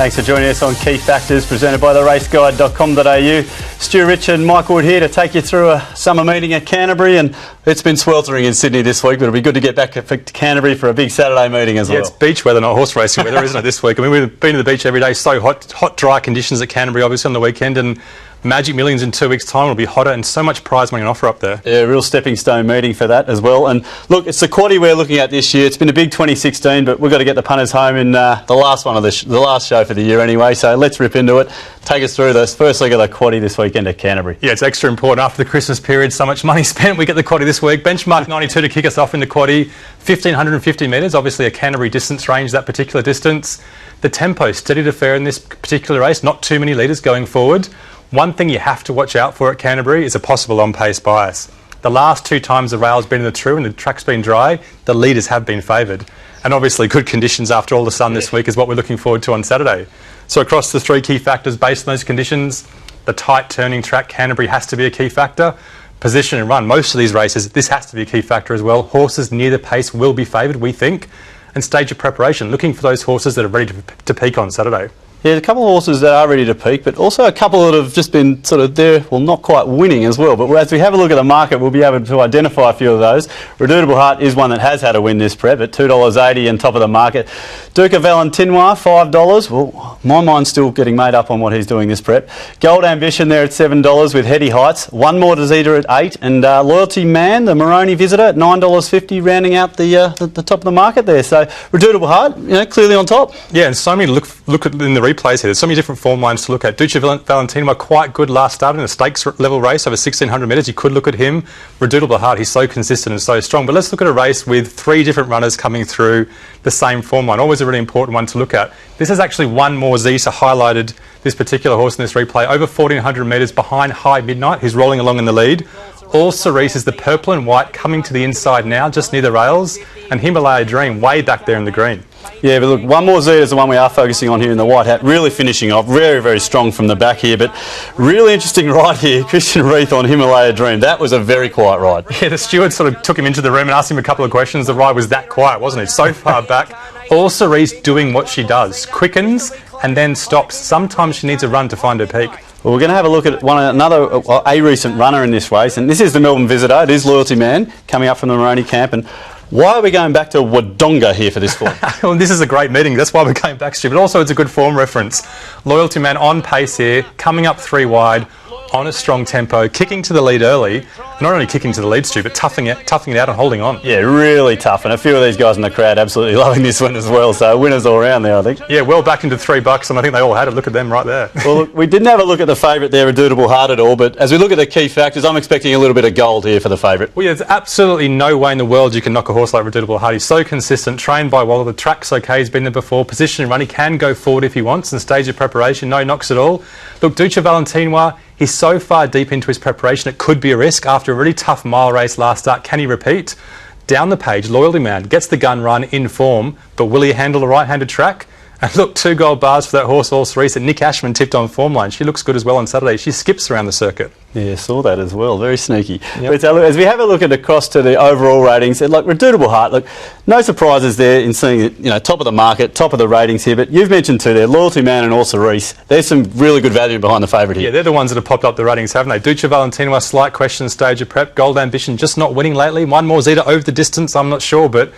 Thanks for joining us on Key Factors, presented by theraceguide.com.au. Stu, Rich and Michael Wood here to take you through a summer meeting at Canterbury, and it's been sweltering in Sydney this week, but it'll be good to get back to Canterbury for a big Saturday meeting as well. Yeah, it's beach weather, not horse racing weather, isn't it, this week? I mean, we've been to the beach every day, so hot, dry conditions at Canterbury, obviously, on the weekend, and Magic Millions in 2 weeks' time will be hotter, and so much prize money on offer up there. Yeah, real stepping stone meeting for that as well. And look, it's the Quaddie we're looking at this year. It's been a big 2016, but we've got to get the punters home in the last one of the last show for the year anyway. So let's rip into it. Take us through this first leg of the Quaddie this weekend at Canterbury. Yeah, it's extra important after the Christmas period. So much money spent. We get the Quaddie this week. Benchmark 92 to kick us off in the Quaddie. 1,550 metres, obviously a Canterbury distance range, that particular distance. The tempo steady to fair in this particular race. Not too many leaders going forward. One thing you have to watch out for at Canterbury is a possible on-pace bias. The last 2 times the rail's been in the true and the track's been dry, the leaders have been favoured. And obviously good conditions after all the sun this week is what we're looking forward to on Saturday. So across the 3 key factors based on those conditions, the tight turning track, Canterbury has to be a key factor. Position and run, most of these races, this has to be a key factor as well. Horses near the pace will be favoured, we think. And stage of preparation, looking for those horses that are ready to peak on Saturday. Yeah, a couple of horses that are ready to peak, but also a couple that have just been sort of there, well, not quite winning as well. But as we have a look at the market, we'll be able to identify a few of those. Redoutable Heart is one that has had a win this prep at $2.80 and top of the market. Duke of Valentinois, $5. Well, my mind's still getting made up on what he's doing this prep. Gold Ambition there at $7 with Heady Heights. One More Desita at $8. And Loyalty Man, the Moroni Visitor at $9.50, rounding out the top of the market there. So Redoutable Heart, you know, clearly on top. Yeah, and so many look at in the replays here. There's so many different form lines to look at. Duke of Valentinois, quite good last start in a stakes level race over 1,600 metres. You could look at him. Redoutable Heart, he's so consistent and so strong. But let's look at a race with 3 different runners coming through the same form line. Always a really important one to look at. This is actually One More Zeta highlighted this particular horse in this replay. Over 1,400 metres behind High Midnight, who's rolling along in the lead. All Cerise is the purple and white coming to the inside now, just near the rails. And Himalaya Dream way back there in the green. Yeah, but look, One More Zeta is the one we are focusing on here in the white hat. Really finishing off, very, very strong from the back here. But really interesting ride here, Christian Reith on Himalaya Dream. That was a very quiet ride. Yeah, the steward sort of took him into the room and asked him a couple of questions. The ride was that quiet, wasn't it? So far back. All Cerise doing what she does. Quickens and then stops. Sometimes she needs a run to find her peak. Well, we're going to have a look at a recent runner in this race, and this is the Melbourne Visitor. It is Loyalty Man coming up from the Moroni camp. And why are we going back to Wodonga here for this form? Well, this is a great meeting. That's why we're going back, Stu. But also it's a good form reference. Loyalty Man on pace here, coming up 3 wide, on a strong tempo, kicking to the lead early. Not only kicking to the lead, Stu, but toughing it out and holding on. Yeah, really tough. And a few of these guys in the crowd absolutely loving this one as well. So winners all around there, I think. Yeah, well back into $3, and I think they all had it. Look at them right there. Well, look, we didn't have a look at the favourite there, Redoutable Heart at all. But as we look at the key factors, I'm expecting a little bit of gold here for the favourite. Well, yeah, there's absolutely no way in the world you can knock a horse like Redoutable Heart. He's so consistent, trained by Waller. The track's okay. He's been there before. Position and run. He can go forward if he wants. And stage of preparation, no knocks at all. Look, Duke of Valentinois, he's so far deep into his preparation, it could be a risk. After a really tough mile race last start, can he repeat? Down the page, Loyalty Man gets the gun run in form, but will he handle a right-handed track? And look, 2 gold bars for that horse, All Cerise, that Nick Ashman tipped on form line. She looks good as well on Saturday. She skips around the circuit. Yeah, saw that as well. Very sneaky. Yep. But as we have a look at across to the overall ratings, like Redoutable Heart, look, no surprises there in seeing it, you know, top of the market, top of the ratings here. But you've mentioned 2 there, Loyalty Man and All Cerise. There's some really good value behind the favourite here. Yeah, they're the ones that have popped up the ratings, haven't they? Duke of Valentinois, slight question stage of prep. Gold Ambition just not winning lately. One More Zeta over the distance, I'm not sure, but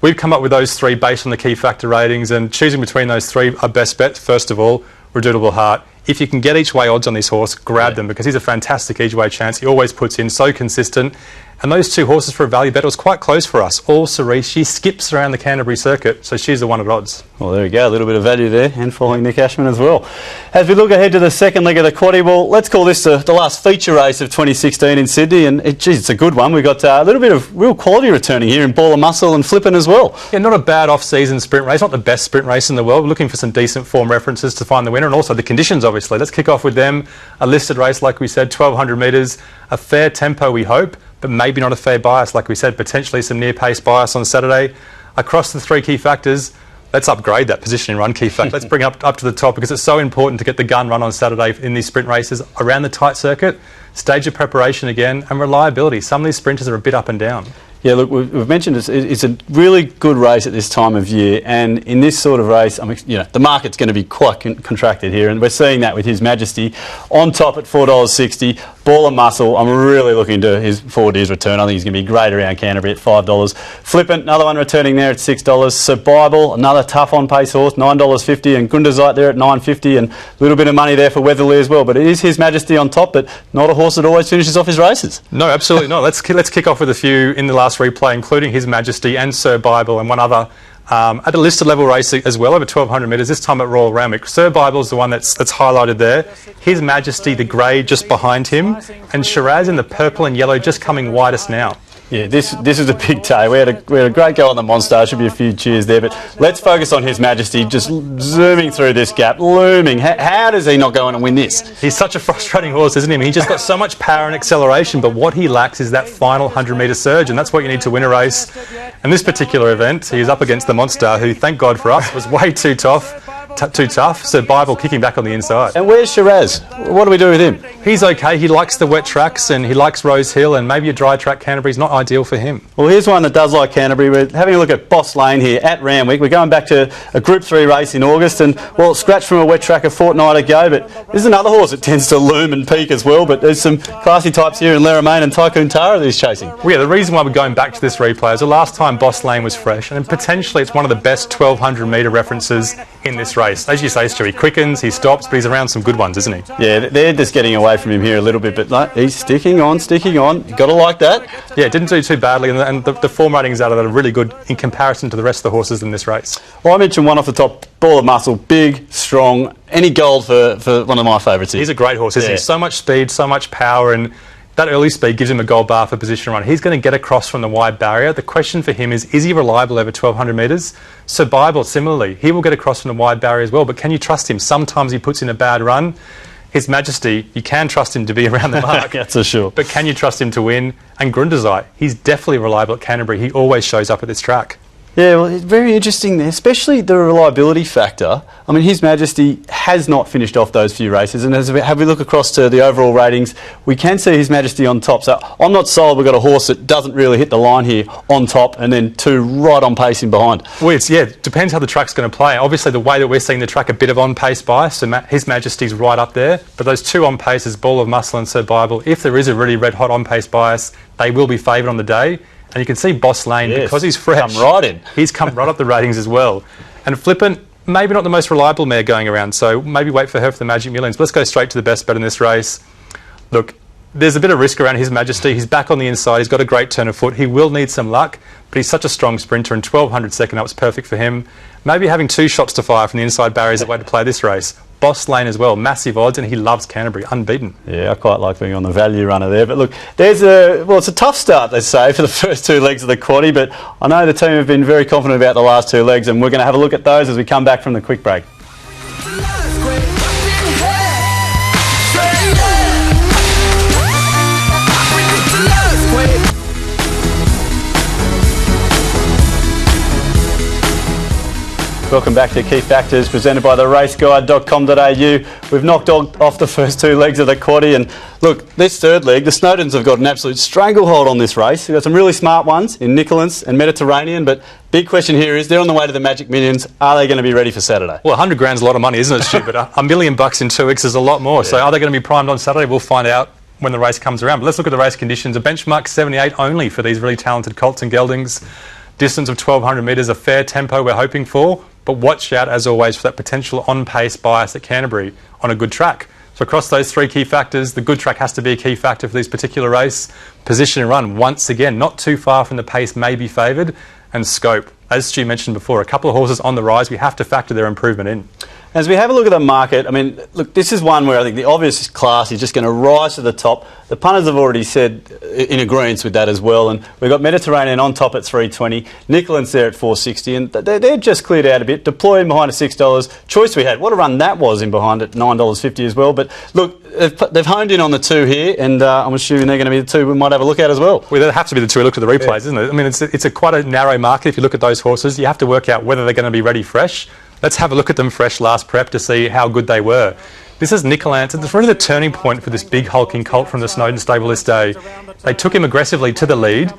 we've come up with those 3 based on the key factor ratings, and choosing between those 3 are best bet. First of all, Redoutable Heart. If you can get each way odds on this horse, grab them, because he's a fantastic each way chance. He always puts in, so consistent. And those 2 horses for a value bet, it was quite close for us. All Cerise, she skips around the Canterbury circuit, so she's the one at odds. Well, there we go, a little bit of value there, and following Nick Ashman as well. As we look ahead to the second leg of the Quaddie, well, let's call this the last feature race of 2016 in Sydney, and it's a good one. We've got a little bit of real quality returning here in Ball of Muscle and Flippin' as well. Yeah, not a bad off-season sprint race, not the best sprint race in the world. We're looking for some decent form references to find the winner, and also the conditions, obviously. Let's kick off with them. A listed race, like we said, 1,200 metres, a fair tempo, we hope, but maybe not a fair bias, like we said, potentially some near-pace bias on Saturday. Across the 3 key factors, let's upgrade that position and run key factor. Let's bring up to the top, because it's so important to get the gun run on Saturday in these sprint races around the tight circuit. Stage of preparation again, and reliability. Some of these sprinters are a bit up and down. Yeah, look, we've mentioned it's a really good race at this time of year, and in this sort of race, I mean, you know, the market's going to be quite contracted here, and we're seeing that with His Majesty on top at $4.60. Ball and Muscle, I'm really looking to his forward years return. I think he's going to be great around Canterbury at $5. Flippant, another one returning there at $6. Sir Bible, another tough on-pace horse, $9.50, and Grundazite there at $9.50, and a little bit of money there for Weatherly as well. But it is His Majesty on top, but not a horse that always finishes off his races. No, absolutely not. Let's kick off with a few in the last replay, including His Majesty and Sir Bible and one other at a listed level race as well, over 1,200 metres, this time at Royal Randwick. Sir Bible's the one that's highlighted there. His Majesty, the grey, just behind him, and Shiraz in the purple and yellow, just coming widest now. Yeah, this is a big day. We had a great go on the Monster. Should be a few cheers there, but let's focus on His Majesty, just zooming through this gap, looming. How does he not go on and win this? He's such a frustrating horse, isn't he? He's just got so much power and acceleration, but what he lacks is that final 100-metre surge, and that's what you need to win a race. And this particular event, he was up against the Monster, who, thank God for us, was way too tough. So Bible kicking back on the inside. And where's Shiraz? What do we do with him? He's okay. He likes the wet tracks and he likes Rose Hill, and maybe a dry track Canterbury's not ideal for him. Well, here's one that does like Canterbury. We're having a look at Boss Lane here at Randwick. We're going back to a Group 3 race in August, and, well, scratched from a wet track a fortnight ago, but there's another horse that tends to loom and peak as well, but there's some classy types here in Laramane and Tycoon Tara that he's chasing. Well, yeah, the reason why we're going back to this replay is the last time Boss Lane was fresh, and potentially it's one of the best 1,200-metre references in this race. As you say, Stu, he quickens, he stops, but he's around some good ones, isn't he? Yeah, they're just getting away from him here a little bit, but like, he's sticking on. You've got to like that. Yeah, didn't do too badly, and the form ratings out of that are really good in comparison to the rest of the horses in this race. Well, I mentioned one off the top, Ball of Muscle, big, strong, any gold for one of my favourites here. He's a great horse, isn't he? So much speed, so much power, and that early speed gives him a gold bar for position run. He's going to get across from the wide barrier. The question for him is he reliable over 1,200 metres? Sir Bible, similarly, he will get across from the wide barrier as well, but can you trust him? Sometimes he puts in a bad run. His Majesty, you can trust him to be around the mark. That's for sure. But can you trust him to win? And Grundazite, he's definitely reliable at Canterbury. He always shows up at this track. Yeah, well, it's very interesting there, especially the reliability factor. I mean, His Majesty has not finished off those few races, and as we look across to the overall ratings, we can see His Majesty on top. So I'm not sold we've got a horse that doesn't really hit the line here on top and then two right on pace in behind. Well, it depends how the track's going to play. Obviously, the way that we're seeing the track, a bit of on-pace bias, so His Majesty's right up there, but those two on-paces, Ball of Muscle and Sir Bible, if there is a really red-hot on-pace bias, they will be favoured on the day. And you can see Boss Lane, because he's fresh, come right in. He's come right up the ratings as well. And Flippant, maybe not the most reliable mare going around, so maybe wait for her for the Magic Millions. But let's go straight to the best bet in this race. Look, there's a bit of risk around His Majesty. He's back on the inside. He's got a great turn of foot. He will need some luck, but he's such a strong sprinter, and 1,200 second up's perfect for him. Maybe having two shots to fire from the inside barrier is the way to play this race. Boss Lane as well, massive odds, and he loves Canterbury, unbeaten. Yeah, I quite like being on the value runner there. But look, it's a tough start, they say, for the first two legs of the Quaddie, but I know the team have been very confident about the last two legs, and we're going to have a look at those as we come back from the quick break. Welcome back to Key Factors, presented by theraceguide.com.au. We've knocked off the first two legs of the Quaddie, and look, this third leg, the Snowdens have got an absolute stranglehold on this race. We've got some really smart ones in Nicholas and Mediterranean, but big question here is, they're on the way to the Magic Millions. Are they going to be ready for Saturday? Well, 100 grand's a lot of money, isn't it, Stu? But $1 million in 2 weeks is a lot more. Yeah. So are they going to be primed on Saturday? We'll find out when the race comes around. But let's look at the race conditions. A benchmark 78 only for these really talented colts and geldings. Distance of 1,200 metres, a fair tempo we're hoping for. But watch out, as always, for that potential on-pace bias at Canterbury on a good track. So across those three key factors, the good track has to be a key factor for this particular race. Position and run, once again, not too far from the pace, may be favoured. And scope, as Stu mentioned before, a couple of horses on the rise, we have to factor their improvement in. As we have a look at the market, I mean, look, this is one where I think the obvious class is just going to rise to the top. The punters have already said in agreement with that as well, and we've got Mediterranean on top at $3.20, Nicholas there at $4.60, and they're just cleared out a bit, deployed behind at $6. Choice we had, what a run that was in behind at $9.50 as well. But look, they've honed in on the two here, and I'm assuming they're going to be the two we might have a look at as well. Well, they have to be the two we look at the replays, isn't it? I mean, it's quite a narrow market if you look at those horses. You have to work out whether they're going to be ready fresh. Let's have a look at them fresh last prep to see how good they were. This is Nicolance. It's really the turning point for this big hulking colt from the Snowden stable this day. They took him aggressively to the lead.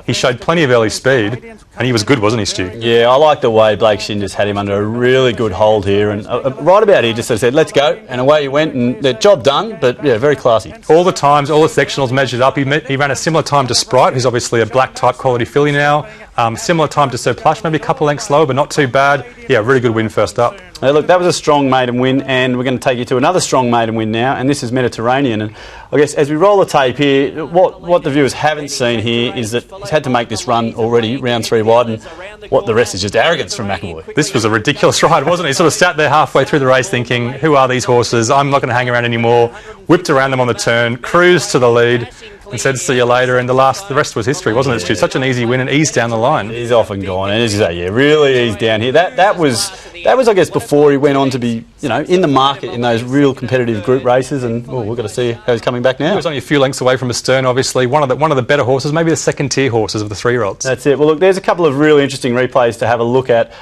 He showed plenty of early speed, and he was good, wasn't he, Stu? Yeah, I like the way Blake Shin just had him under a really good hold here, and right about here just sort of said, let's go, and away he went, and the job done, but yeah, very classy. All the times, all the sectionals measured up. He ran a similar time to Sprite, who's obviously a black type quality filly now. Similar time to Sir Plush, maybe a couple lengths slower, but not too bad. Yeah, really good win first up. Now, look, that was a strong maiden win, and we're going to take you to another strong maiden win now, and this is Mediterranean. And I guess as we roll the tape here, what the viewers haven't seen here is that he's had to make this run already, round 3 wide, and what the rest is just arrogance from McAvoy. This was a ridiculous ride, wasn't it? He sort of sat there halfway through the race thinking, who are these horses? I'm not going to hang around anymore. Whipped around them on the turn, cruised to the lead, and said, see you later, and the rest was history, wasn't it, Stu? Such an easy win and eased down the line. He's off and gone, and as you say, yeah, really eased down here. That was, I guess, before he went on to be, in the market in those real competitive group races, and we've got to see how he's coming back now. He was only a few lengths away from Astern, obviously. One of the better horses, maybe the second-tier horses of the 3-year-olds. That's it. Well, look, there's a couple of really interesting replays to have a look at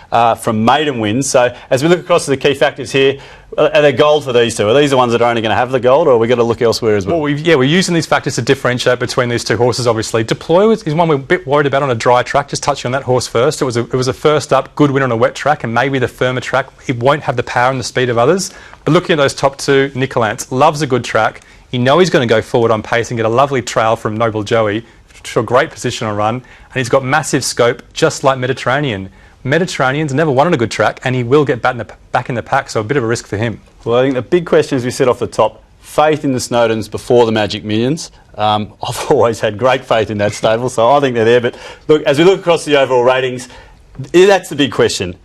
from maiden wins. So as we look across the key factors here, are there gold for these two? Are these the ones that are only going to have the gold, or are we got to look elsewhere as well? Well, we're using these factors to differentiate between these two horses, obviously. Deploy is one we're a bit worried about on a dry track. Just touching on that horse first. It was a first up, good win on a wet track, and maybe the firmer track, it won't have the power and the speed of others. But looking at those top two, Nicolance loves a good track. You know he's going to go forward on pace and get a lovely trail from Noble Joey to a great position on run, and he's got massive scope, just like Mediterranean. Mediterranean's never won on a good track, and he will get back in the pack, so a bit of a risk for him. Well, I think the big question, as we said off the top, faith in the Snowdens before the Magic Millions. I've always had great faith in that stable, so I think they're there. But look, as we look across the overall ratings, that's the big question.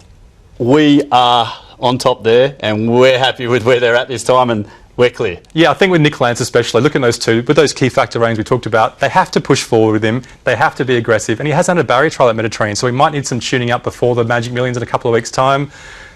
We are on top there, and we're happy with where they're at this time, and we're clear. Yeah, I think with Nicolance especially, look at those two, with those key factor ratings we talked about, they have to push forward with him, they have to be aggressive, and he hasn't had a barrier trial at Mediterranean, so he might need some tuning up before the Magic Millions in a couple of weeks' time.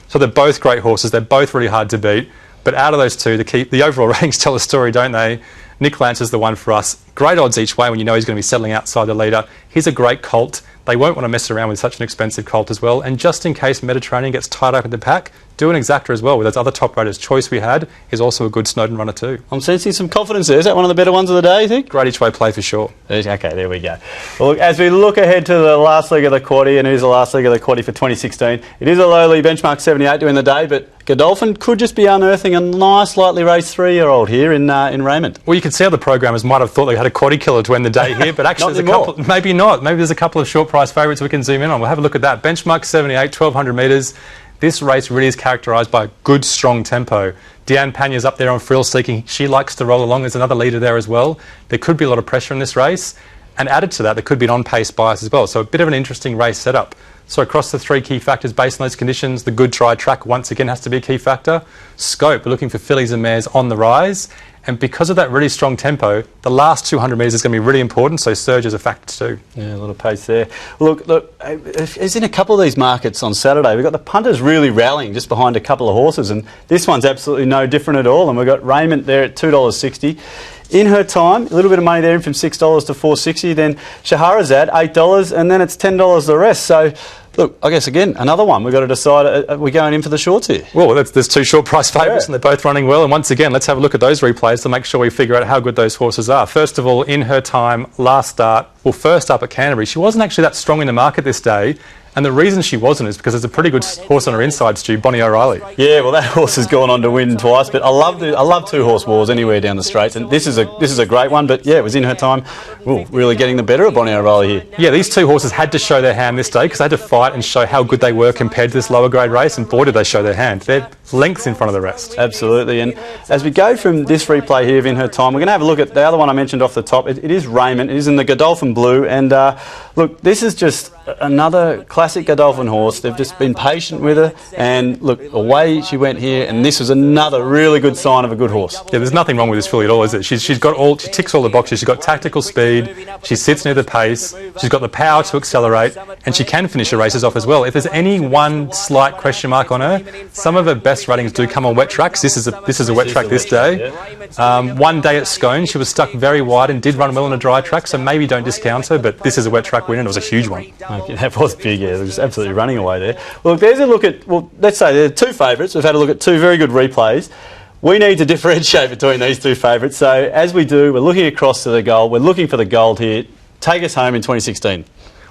So they're both great horses, they're both really hard to beat, but out of those two, the overall ratings tell a story, don't they? Nicolance is the one for us. Great odds each way when you know he's going to be settling outside the leader. He's a great colt. They won't want to mess around with such an expensive colt as well. And just in case Mediterranean gets tied up in the pack, do an exactor as well with those other top raters. Choice we had is also a good Snowden runner too. I'm sensing some confidence there. Is that one of the better ones of the day, you think? Great each way play for sure. Okay, there we go. Well, look, as we look ahead to the last leg of the Quaddie, and it is the last leg of the Quaddie for 2016, it is a lowly benchmark 78 during the day, but Godolphin could just be unearthing a nice, lightly raced 3-year-old here in Raymond. Well, you can see how the programmers might have thought they had a Quaddie killer to end the day here, but actually there's a couple, maybe not. Maybe there's a couple of short price favourites we can zoom in on. We'll have a look at that. Benchmark 78, 1200 metres. This race really is characterised by good, strong tempo. Deanne Panya's up there on frill seeking. She likes to roll along. There's another leader there as well. There could be a lot of pressure in this race. And added to that, there could be an on-pace bias as well. So a bit of an interesting race setup. So across the three key factors based on those conditions, the good dry track once again has to be a key factor. Scope, we're looking for fillies and mares on the rise. And because of that really strong tempo, the last 200 metres is going to be really important, so surge is a factor too. Yeah, a lot of pace there. Look, it's in a couple of these markets on Saturday. We've got the punters really rallying just behind a couple of horses, and this one's absolutely no different at all. And we've got Raymond there at $2.60. In her time, a little bit of money there from $6 to $4.60. Then Shahrazad, $8, and then it's $10 the rest. So, look, I guess, again, another one. We've got to decide, are we going in for the shorts here? Well, there's two short price favourites, and they're both running well. And once again, let's have a look at those replays to make sure we figure out how good those horses are. First of all, in her time, last start, well, first up at Canterbury, she wasn't actually that strong in the market this day. And the reason she wasn't is because there's a pretty good horse on her inside, Stu, Bonnie O'Reilly. Yeah, well, that horse has gone on to win twice, but I love two-horse wars anywhere down the straights, and this is a great one. But yeah, it was in her time. Ooh, really getting the better of Bonnie O'Reilly here. Yeah, these two horses had to show their hand this day because they had to fight and show how good they were compared to this lower grade race, and boy, did they show their hand. They're lengths in front of the rest. Absolutely, and as we go from this replay here of In Her Time, we're going to have a look at the other one I mentioned off the top. It is Raymond. It is in the Godolphin Blue, and look, this is just another classic Godolphin horse. They've just been patient with her, and look, away she went here, and this was another really good sign of a good horse. Yeah, there's nothing wrong with this filly at all, is it? She ticks all the boxes. She's got tactical speed, she sits near the pace, she's got the power to accelerate, and she can finish her races off as well. If there's any one slight question mark on her, some of her best ratings do come on wet tracks. This is a wet track this day. One day at Scone, she was stuck very wide and did run well on a dry track, so maybe don't discount her, but this is a wet track win, and it was a huge one. Okay, that was big, yeah. It was absolutely running away there. Well, look, there's a look at, well, let's say there are two favourites. We've had a look at two very good replays. We need to differentiate between these two favourites. So as we do, we're looking across to the gold. We're looking for the gold here. Take us home in 2016.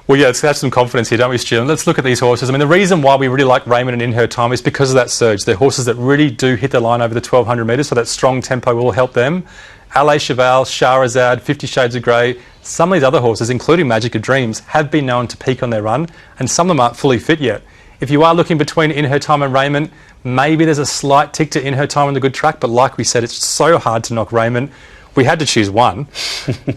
Well, yeah, let's have some confidence here, don't we, Stu? And let's look at these horses. I mean, the reason why we really like Raymond and In Her Time is because of that surge. They're horses that really do hit the line over the 1,200 metres, so that strong tempo will help them. LA Cheval, Shahrazad, 50 Shades of Grey, some of these other horses, including Magic of Dreams, have been known to peak on their run, and some of them aren't fully fit yet. If you are looking between In Her Time and Raymond, maybe there's a slight tick to In Her Time on the good track, but like we said, it's so hard to knock Raymond. We had to choose one.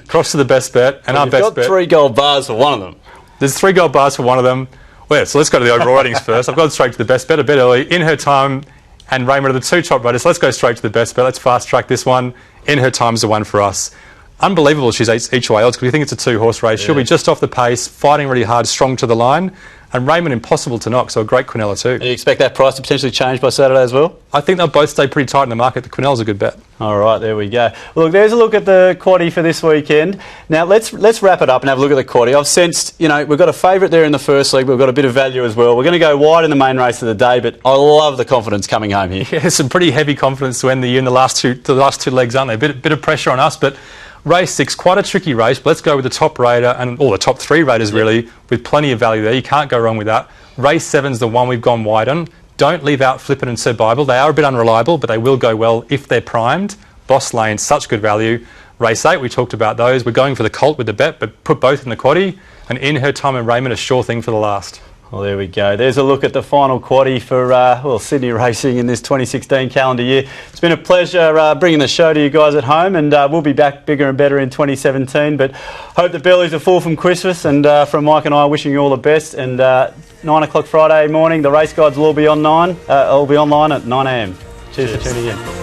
Cross to the best bet, and our best bet. You've got 3 gold bars for one of them. There's 3 gold bars for one of them. Well, yeah, so let's go to the overall ratings first. I've gone straight to the best bet a bit early. In Her Time and Raymond are the 2 top raters. Let's go straight to the best bet. Let's fast track this one. In Her Time's the one for us. Unbelievable she's each way odds because we think it's a 2-horse race. Yeah. She'll be just off the pace, fighting really hard, strong to the line. And Raymond impossible to knock, so a great Quinella too. And you expect that price to potentially change by Saturday as well? I think they'll both stay pretty tight in the market. The Quinella's a good bet. All right, there we go. Look, there's a look at the Quaddie for this weekend. Now, let's wrap it up and have a look at the Quaddie. I've sensed, we've got a favourite there in the first league. We've got a bit of value as well. We're going to go wide in the main race of the day, but I love the confidence coming home here. Yeah, some pretty heavy confidence to end the year in the last two legs, aren't they? A bit of pressure on us, but race 6, quite a tricky race. But let's go with the top raider and all the top 3 raiders really, with plenty of value there. You can't go wrong with that. Race 7's the one we've gone wide on. Don't leave out Flippin' and Sir Bible. They are a bit unreliable, but they will go well if they're primed. Boss Lane, such good value. Race 8, we talked about those. We're going for the Colt with the bet, but put both in the Quaddie. And In Her Time and Raymond, a sure thing for the last. Well, there we go. There's a look at the final Quaddie for Sydney racing in this 2016 calendar year. It's been a pleasure bringing the show to you guys at home, and we'll be back bigger and better in 2017. But hope the bellies are full from Christmas, and from Mike and I, wishing you all the best. And 9 o'clock Friday morning, the race guides will all be online at 9 a.m. Cheers for tuning in.